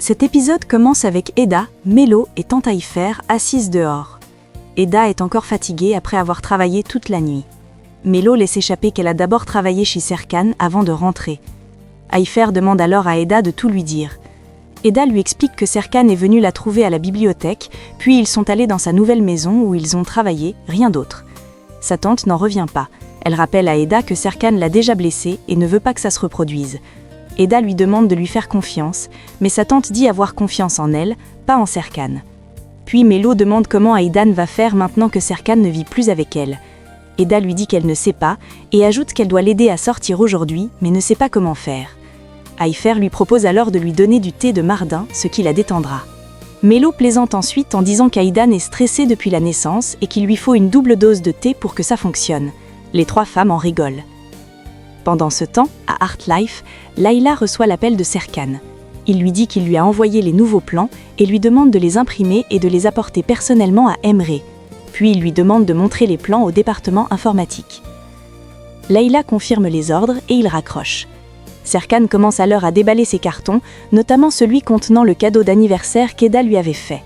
Cet épisode commence avec Eda, Mélo et Tante Haïfer assises dehors. Eda est encore fatiguée après avoir travaillé toute la nuit. Mélo laisse échapper qu'elle a d'abord travaillé chez Serkan avant de rentrer. Haïfer demande alors à Eda de tout lui dire. Eda lui explique que Serkan est venu la trouver à la bibliothèque, puis ils sont allés dans sa nouvelle maison où ils ont travaillé, rien d'autre. Sa tante n'en revient pas. Elle rappelle à Eda que Serkan l'a déjà blessée et ne veut pas que ça se reproduise. Eda lui demande de lui faire confiance, mais sa tante dit avoir confiance en elle, pas en Serkan. Puis Mélo demande comment Aidan va faire maintenant que Serkan ne vit plus avec elle. Eda lui dit qu'elle ne sait pas, et ajoute qu'elle doit l'aider à sortir aujourd'hui, mais ne sait pas comment faire. Haïfer lui propose alors de lui donner du thé de Mardin, ce qui la détendra. Mélo plaisante ensuite en disant qu'Aidan est stressé depuis la naissance et qu'il lui faut une double dose de thé pour que ça fonctionne. Les trois femmes en rigolent. Pendant ce temps, à Artlife, Layla reçoit l'appel de Serkan. Il lui dit qu'il lui a envoyé les nouveaux plans et lui demande de les imprimer et de les apporter personnellement à Emre. Puis il lui demande de montrer les plans au département informatique. Layla confirme les ordres et il raccroche. Serkan commence alors à déballer ses cartons, notamment celui contenant le cadeau d'anniversaire qu'Eda lui avait fait.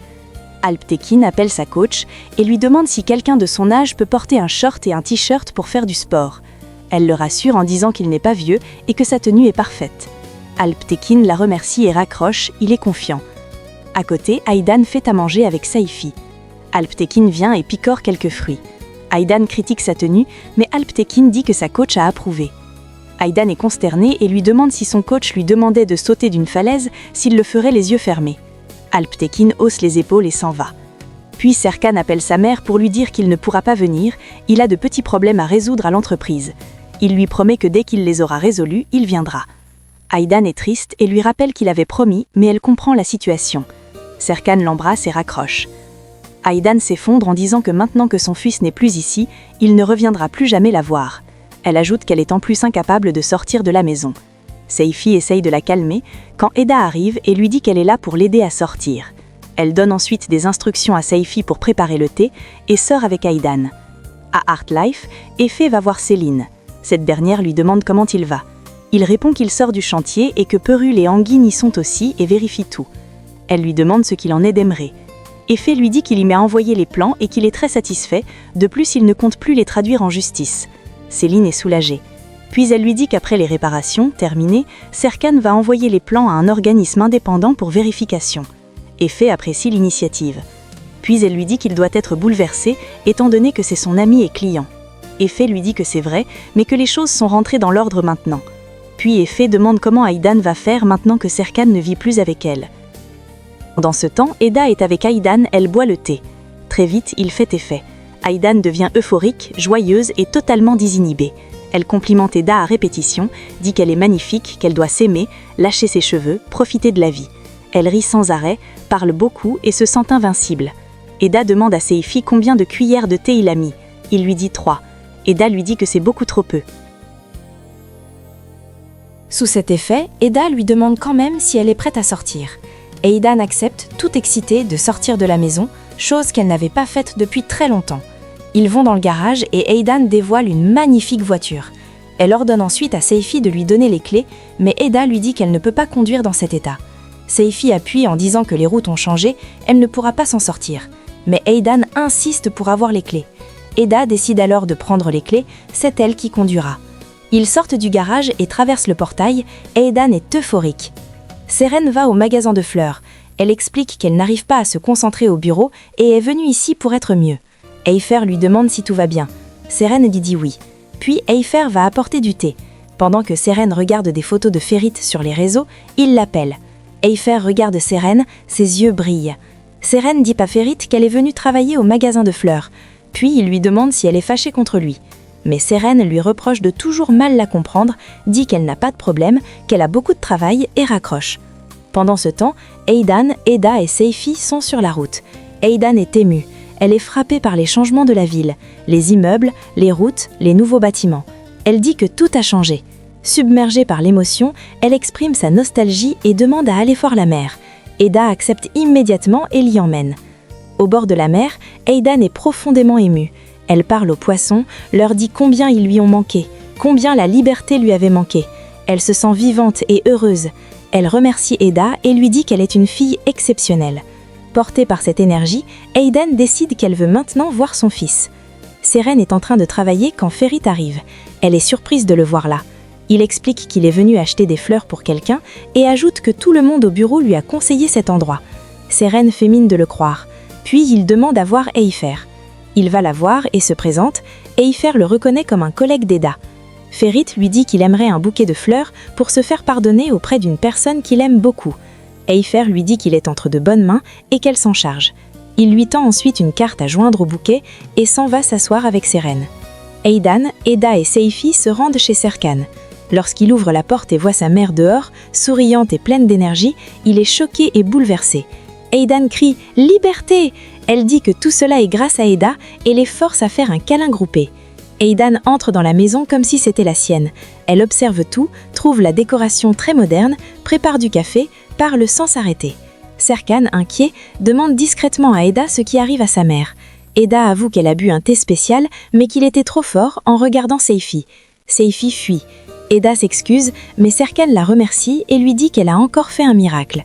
Alptekin appelle sa coach et lui demande si quelqu'un de son âge peut porter un short et un t-shirt pour faire du sport. Elle le rassure en disant qu'il n'est pas vieux et que sa tenue est parfaite. Alptekin la remercie et raccroche, il est confiant. À côté, Aidan fait à manger avec Saifi. Alptekin vient et picore quelques fruits. Aidan critique sa tenue, mais Alptekin dit que sa coach a approuvé. Aidan est consterné et lui demande si son coach lui demandait de sauter d'une falaise, s'il le ferait les yeux fermés. Alptekin hausse les épaules et s'en va. Puis Serkan appelle sa mère pour lui dire qu'il ne pourra pas venir, il a de petits problèmes à résoudre à l'entreprise. Il lui promet que dès qu'il les aura résolus, il viendra. Aidan est triste et lui rappelle qu'il avait promis, mais elle comprend la situation. Serkan l'embrasse et raccroche. Aidan s'effondre en disant que maintenant que son fils n'est plus ici, il ne reviendra plus jamais la voir. Elle ajoute qu'elle est en plus incapable de sortir de la maison. Saifi essaye de la calmer quand Eda arrive et lui dit qu'elle est là pour l'aider à sortir. Elle donne ensuite des instructions à Saifi pour préparer le thé et sort avec Aidan. À Artlife, Effé va voir Céline. Cette dernière lui demande comment il va. Il répond qu'il sort du chantier et que Perule et Anguine y sont aussi et vérifie tout. Elle lui demande ce qu'il en est d'Emre. Effé lui dit qu'il y m'a envoyé les plans et qu'il est très satisfait, de plus il ne compte plus les traduire en justice. Céline est soulagée. Puis elle lui dit qu'après les réparations terminées, Serkan va envoyer les plans à un organisme indépendant pour vérification. Effé apprécie l'initiative. Puis elle lui dit qu'il doit être bouleversé étant donné que c'est son ami et client. Effé lui dit que c'est vrai, mais que les choses sont rentrées dans l'ordre maintenant. Puis Effé demande comment Aidan va faire maintenant que Serkan ne vit plus avec elle. Dans ce temps, Eda est avec Aidan, elle boit le thé. Très vite, il fait effet. Aidan devient euphorique, joyeuse et totalement désinhibée. Elle complimente Eda à répétition, dit qu'elle est magnifique, qu'elle doit s'aimer, lâcher ses cheveux, profiter de la vie. Elle rit sans arrêt, parle beaucoup et se sent invincible. Eda demande à Saifi combien de cuillères de thé il a mis. Il lui dit 3. Eda lui dit que c'est beaucoup trop peu. Sous cet effet, Eda lui demande quand même si elle est prête à sortir. Aidan accepte, tout excité, de sortir de la maison, chose qu'elle n'avait pas faite depuis très longtemps. Ils vont dans le garage et Aidan dévoile une magnifique voiture. Elle ordonne ensuite à Saifi de lui donner les clés, mais Eda lui dit qu'elle ne peut pas conduire dans cet état. Saifi appuie en disant que les routes ont changé, elle ne pourra pas s'en sortir. Mais Aidan insiste pour avoir les clés. Eda décide alors de prendre les clés, c'est elle qui conduira. Ils sortent du garage et traversent le portail, Aidan est euphorique. Seren va au magasin de fleurs. Elle explique qu'elle n'arrive pas à se concentrer au bureau et est venue ici pour être mieux. Haïfer lui demande si tout va bien. Seren lui dit oui. Puis Haïfer va apporter du thé. Pendant que Seren regarde des photos de Ferit sur les réseaux, il l'appelle. Haïfer regarde Seren, ses yeux brillent. Seren dit à Ferit qu'elle est venue travailler au magasin de fleurs. Puis il lui demande si elle est fâchée contre lui. Mais Seren lui reproche de toujours mal la comprendre, dit qu'elle n'a pas de problème, qu'elle a beaucoup de travail et raccroche. Pendant ce temps, Aidan, Eda et Saifi sont sur la route. Aidan est émue. Elle est frappée par les changements de la ville, les immeubles, les routes, les nouveaux bâtiments. Elle dit que tout a changé. Submergée par l'émotion, elle exprime sa nostalgie et demande à aller voir la mer. Eda accepte immédiatement et l'y emmène. Au bord de la mer, Aidan est profondément émue. Elle parle aux poissons, leur dit combien ils lui ont manqué, combien la liberté lui avait manqué. Elle se sent vivante et heureuse. Elle remercie Eda et lui dit qu'elle est une fille exceptionnelle. Portée par cette énergie, Aiden décide qu'elle veut maintenant voir son fils. Seren est en train de travailler quand Ferit arrive. Elle est surprise de le voir là. Il explique qu'il est venu acheter des fleurs pour quelqu'un et ajoute que tout le monde au bureau lui a conseillé cet endroit. Seren fait mine de le croire. Puis il demande à voir Eifer. Il va la voir et se présente. Eifer le reconnaît comme un collègue d'Eda. Ferit lui dit qu'il aimerait un bouquet de fleurs pour se faire pardonner auprès d'une personne qu'il aime beaucoup. Eifer lui dit qu'il est entre de bonnes mains et qu'elle s'en charge. Il lui tend ensuite une carte à joindre au bouquet et s'en va s'asseoir avec Seren. Aidan, Eda et Seifi se rendent chez Serkan. Lorsqu'il ouvre la porte et voit sa mère dehors, souriante et pleine d'énergie, il est choqué et bouleversé. Aidan crie « Liberté !» Elle dit que tout cela est grâce à Eda et les force à faire un câlin groupé. Aidan entre dans la maison comme si c'était la sienne. Elle observe tout, trouve la décoration très moderne, prépare du café, parle sans s'arrêter. Serkan, inquiet, demande discrètement à Eda ce qui arrive à sa mère. Eda avoue qu'elle a bu un thé spécial, mais qu'il était trop fort en regardant Seifi. Seifi fuit. Eda s'excuse, mais Serkan la remercie et lui dit qu'elle a encore fait un miracle.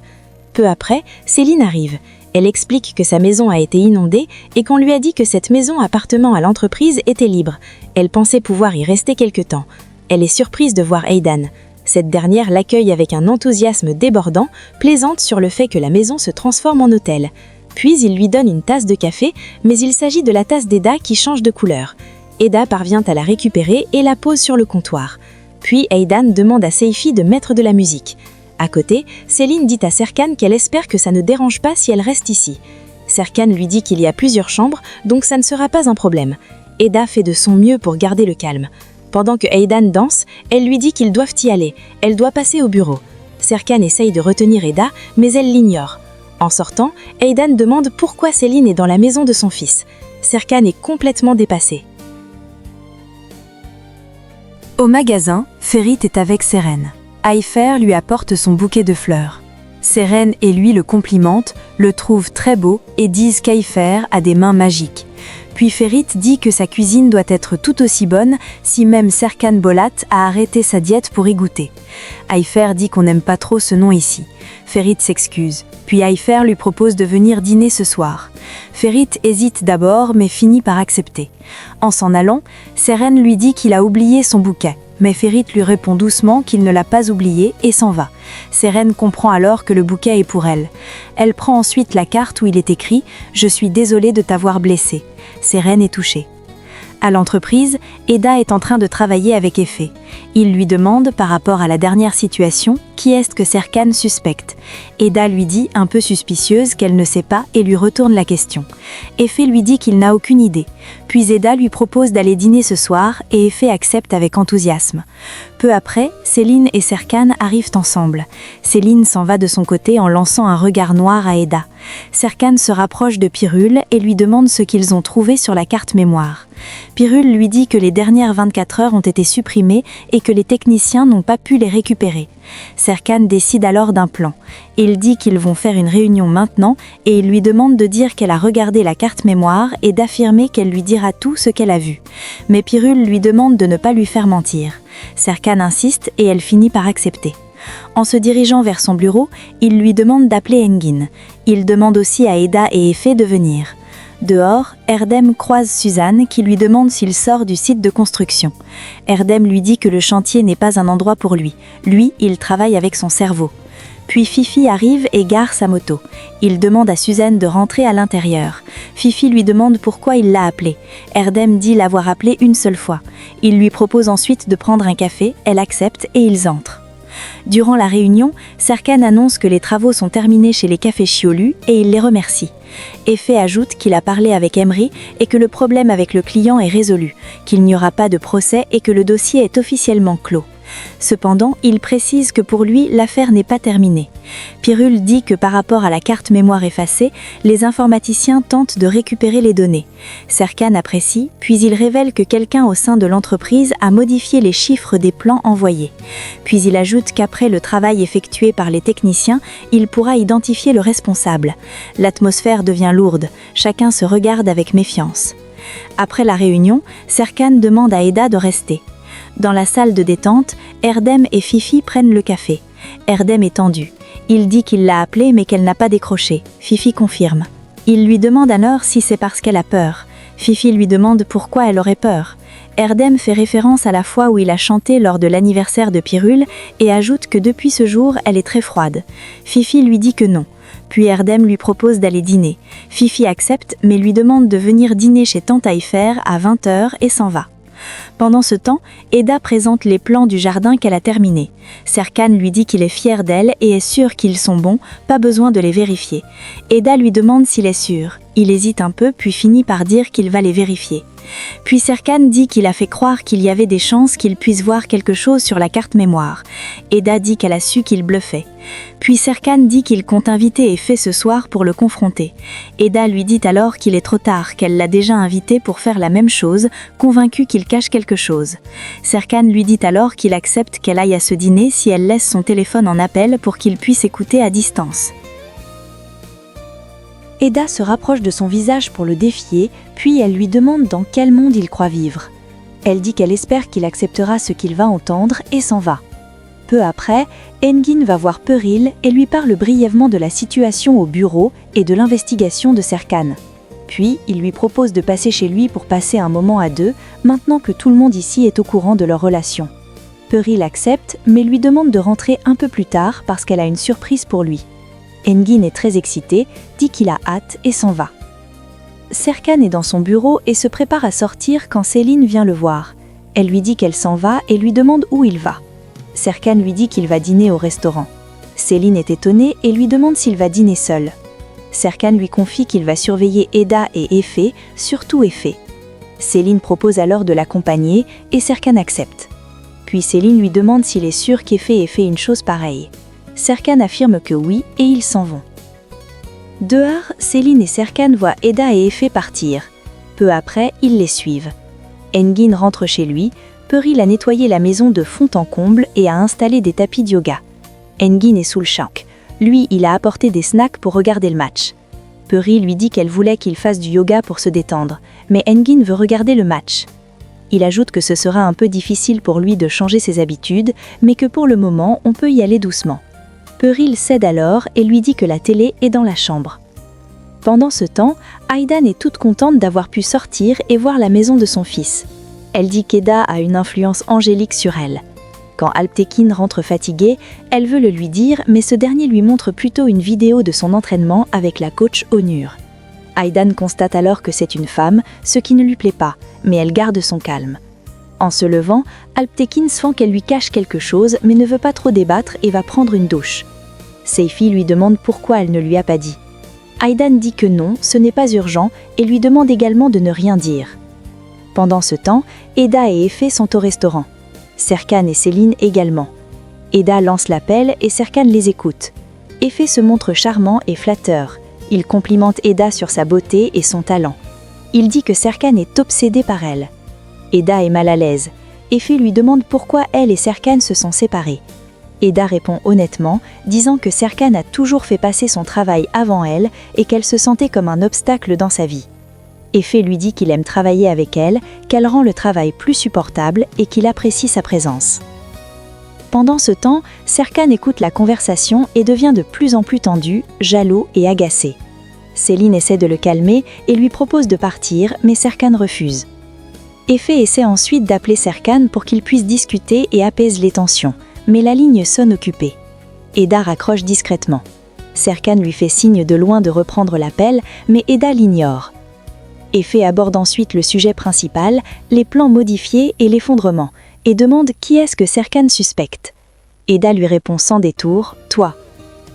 Peu après, Céline arrive. Elle explique que sa maison a été inondée et qu'on lui a dit que cette maison appartenant à l'entreprise était libre. Elle pensait pouvoir y rester quelque temps. Elle est surprise de voir Aidan. Cette dernière l'accueille avec un enthousiasme débordant, plaisante sur le fait que la maison se transforme en hôtel. Puis il lui donne une tasse de café, mais il s'agit de la tasse d'Eda qui change de couleur. Eda parvient à la récupérer et la pose sur le comptoir. Puis Aidan demande à Seifi de mettre de la musique. À côté, Céline dit à Serkan qu'elle espère que ça ne dérange pas si elle reste ici. Serkan lui dit qu'il y a plusieurs chambres, donc ça ne sera pas un problème. Eda fait de son mieux pour garder le calme. Pendant que Aidan danse, elle lui dit qu'ils doivent y aller. Elle doit passer au bureau. Serkan essaye de retenir Eda, mais elle l'ignore. En sortant, Aidan demande pourquoi Céline est dans la maison de son fils. Serkan est complètement dépassé. Au magasin, Ferit est avec Seren. Eifer lui apporte son bouquet de fleurs. Seren et lui le complimentent, le trouvent très beau et disent qu'Eifer a des mains magiques. Puis Ferit dit que sa cuisine doit être tout aussi bonne si même Serkan Bolat a arrêté sa diète pour y goûter. Eifer dit qu'on n'aime pas trop ce nom ici. Ferit s'excuse, puis Eifer lui propose de venir dîner ce soir. Ferit hésite d'abord mais finit par accepter. En s'en allant, Seren lui dit qu'il a oublié son bouquet. Mais Ferit lui répond doucement qu'il ne l'a pas oublié et s'en va. Seren comprend alors que le bouquet est pour elle. Elle prend ensuite la carte où il est écrit « Je suis désolée de t'avoir blessé ». Seren est touchée. À l'entreprise, Eda est en train de travailler avec Effet. Il lui demande, par rapport à la dernière situation, qui est-ce que Serkan suspecte. Eda lui dit, un peu suspicieuse, qu'elle ne sait pas et lui retourne la question. Effet lui dit qu'il n'a aucune idée. Puis Eda lui propose d'aller dîner ce soir et Effet accepte avec enthousiasme. Peu après, Céline et Serkan arrivent ensemble. Céline s'en va de son côté en lançant un regard noir à Eda. Serkan se rapproche de Pirul et lui demande ce qu'ils ont trouvé sur la carte mémoire. Pirul lui dit que les dernières 24 heures ont été supprimées et que les techniciens n'ont pas pu les récupérer. Serkan décide alors d'un plan. Il dit qu'ils vont faire une réunion maintenant et il lui demande de dire qu'elle a regardé la carte mémoire et d'affirmer qu'elle lui dira tout ce qu'elle a vu. Mais Pirul lui demande de ne pas lui faire mentir. Serkan insiste et elle finit par accepter. En se dirigeant vers son bureau, il lui demande d'appeler Engin. Il demande aussi à Eda et Effet de venir. Dehors, Erdem croise Suzanne qui lui demande s'il sort du site de construction. Erdem lui dit que le chantier n'est pas un endroit pour lui. Lui, il travaille avec son cerveau. Puis Fifi arrive et gare sa moto. Il demande à Suzanne de rentrer à l'intérieur. Fifi lui demande pourquoi il l'a appelée. Erdem dit l'avoir appelée une seule fois. Il lui propose ensuite de prendre un café, elle accepte et ils entrent. Durant la réunion, Serkan annonce que les travaux sont terminés chez les cafés Chiolu et il les remercie. Effet ajoute qu'il a parlé avec Emery et que le problème avec le client est résolu, qu'il n'y aura pas de procès et que le dossier est officiellement clos. Cependant, il précise que pour lui, l'affaire n'est pas terminée. Pirul dit que par rapport à la carte mémoire effacée, les informaticiens tentent de récupérer les données. Serkan apprécie, puis il révèle que quelqu'un au sein de l'entreprise a modifié les chiffres des plans envoyés. Puis il ajoute qu'après le travail effectué par les techniciens, il pourra identifier le responsable. L'atmosphère devient lourde, chacun se regarde avec méfiance. Après la réunion, Serkan demande à Eda de rester. Dans la salle de détente, Erdem et Fifi prennent le café. Erdem est tendu. Il dit qu'il l'a appelée mais qu'elle n'a pas décroché. Fifi confirme. Il lui demande alors si c'est parce qu'elle a peur. Fifi lui demande pourquoi elle aurait peur. Erdem fait référence à la fois où il a chanté lors de l'anniversaire de Pirul et ajoute que depuis ce jour, elle est très froide. Fifi lui dit que non. Puis Erdem lui propose d'aller dîner. Fifi accepte mais lui demande de venir dîner chez Tante Taillefer à 20h et s'en va. Pendant ce temps, Eda présente les plans du jardin qu'elle a terminés. Serkan lui dit qu'il est fier d'elle et est sûr qu'ils sont bons, pas besoin de les vérifier. Eda lui demande s'il est sûr. Il hésite un peu puis finit par dire qu'il va les vérifier. Puis Serkan dit qu'il a fait croire qu'il y avait des chances qu'il puisse voir quelque chose sur la carte mémoire. Eda dit qu'elle a su qu'il bluffait. Puis Serkan dit qu'il compte inviter Efe ce soir pour le confronter. Eda lui dit alors qu'il est trop tard, qu'elle l'a déjà invité pour faire la même chose, convaincu qu'il cache quelque chose. Serkan lui dit alors qu'il accepte qu'elle aille à ce dîner si elle laisse son téléphone en appel pour qu'il puisse écouter à distance. Eda se rapproche de son visage pour le défier, puis elle lui demande dans quel monde il croit vivre. Elle dit qu'elle espère qu'il acceptera ce qu'il va entendre et s'en va. Peu après, Engin va voir Peril et lui parle brièvement de la situation au bureau et de l'investigation de Serkan. Puis, il lui propose de passer chez lui pour passer un moment à deux, maintenant que tout le monde ici est au courant de leur relation. Peril accepte, mais lui demande de rentrer un peu plus tard parce qu'elle a une surprise pour lui. Engin est très excité, dit qu'il a hâte et s'en va. Serkan est dans son bureau et se prépare à sortir quand Céline vient le voir. Elle lui dit qu'elle s'en va et lui demande où il va. Serkan lui dit qu'il va dîner au restaurant. Céline est étonnée et lui demande s'il va dîner seul. Serkan lui confie qu'il va surveiller Eda et Efe, surtout Efe. Céline propose alors de l'accompagner et Serkan accepte. Puis Céline lui demande s'il est sûr qu'Efe ait fait une chose pareille. Serkan affirme que oui et ils s'en vont. Dehors, Céline et Serkan voient Eda et Efe partir. Peu après, ils les suivent. Engin rentre chez lui, Peril a nettoyé la maison de fond en comble et a installé des tapis de yoga. Engin est sous le choc. Lui, il a apporté des snacks pour regarder le match. Peril lui dit qu'elle voulait qu'il fasse du yoga pour se détendre, mais Engin veut regarder le match. Il ajoute que ce sera un peu difficile pour lui de changer ses habitudes, mais que pour le moment, on peut y aller doucement. Peril cède alors et lui dit que la télé est dans la chambre. Pendant ce temps, Aydan est toute contente d'avoir pu sortir et voir la maison de son fils. Elle dit qu'Eda a une influence angélique sur elle. Quand Alptekin rentre fatigué, elle veut le lui dire, mais ce dernier lui montre plutôt une vidéo de son entraînement avec la coach Onur. Aydan constate alors que c'est une femme, ce qui ne lui plaît pas, mais elle garde son calme. En se levant, Alptekin sent qu'elle lui cache quelque chose, mais ne veut pas trop débattre et va prendre une douche. Seifi lui demande pourquoi elle ne lui a pas dit. Aydan dit que non, ce n'est pas urgent, et lui demande également de ne rien dire. Pendant ce temps, Eda et Efe sont au restaurant. Serkan et Céline également. Eda lance l'appel et Serkan les écoute. Efe se montre charmant et flatteur. Il complimente Eda sur sa beauté et son talent. Il dit que Serkan est obsédé par elle. Eda est mal à l'aise. Efe lui demande pourquoi elle et Serkan se sont séparés. Eda répond honnêtement, disant que Serkan a toujours fait passer son travail avant elle et qu'elle se sentait comme un obstacle dans sa vie. Efe lui dit qu'il aime travailler avec elle, qu'elle rend le travail plus supportable et qu'il apprécie sa présence. Pendant ce temps, Serkan écoute la conversation et devient de plus en plus tendu, jaloux et agacé. Céline essaie de le calmer et lui propose de partir, mais Serkan refuse. Efe essaie ensuite d'appeler Serkan pour qu'ils puissent discuter et apaise les tensions, mais la ligne sonne occupée. Eda raccroche discrètement. Serkan lui fait signe de loin de reprendre l'appel, mais Eda l'ignore. Efe aborde ensuite le sujet principal, les plans modifiés et l'effondrement, et demande qui est-ce que Serkan suspecte. Eda lui répond sans détour, « Toi ».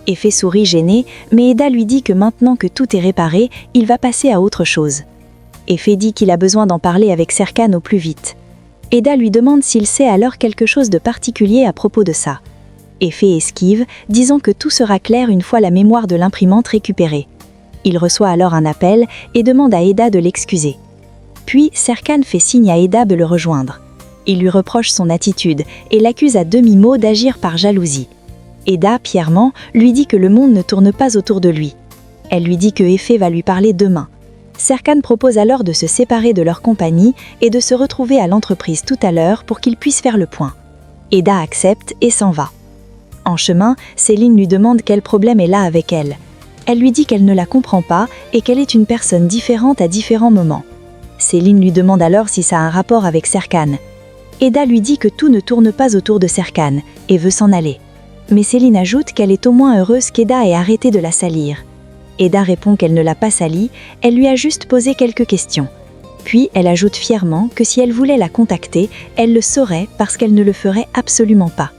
Efe sourit gêné, mais Eda lui dit que maintenant que tout est réparé, il va passer à autre chose. Efe dit qu'il a besoin d'en parler avec Serkan au plus vite. Eda lui demande s'il sait alors quelque chose de particulier à propos de ça. Efe esquive, disant que tout sera clair une fois la mémoire de l'imprimante récupérée. Il reçoit alors un appel et demande à Eda de l'excuser. Puis Serkan fait signe à Eda de le rejoindre. Il lui reproche son attitude et l'accuse à demi-mot d'agir par jalousie. Eda, fièrement, lui dit que le monde ne tourne pas autour de lui. Elle lui dit que Efe va lui parler demain. Serkan propose alors de se séparer de leur compagnie et de se retrouver à l'entreprise tout à l'heure pour qu'ils puissent faire le point. Eda accepte et s'en va. En chemin, Céline lui demande quel problème elle a avec elle. Elle lui dit qu'elle ne la comprend pas et qu'elle est une personne différente à différents moments. Céline lui demande alors si ça a un rapport avec Serkan. Eda lui dit que tout ne tourne pas autour de Serkan et veut s'en aller. Mais Céline ajoute qu'elle est au moins heureuse qu'Eda ait arrêté de la salir. Eda répond qu'elle ne l'a pas salie, elle lui a juste posé quelques questions. Puis elle ajoute fièrement que si elle voulait la contacter, elle le saurait parce qu'elle ne le ferait absolument pas.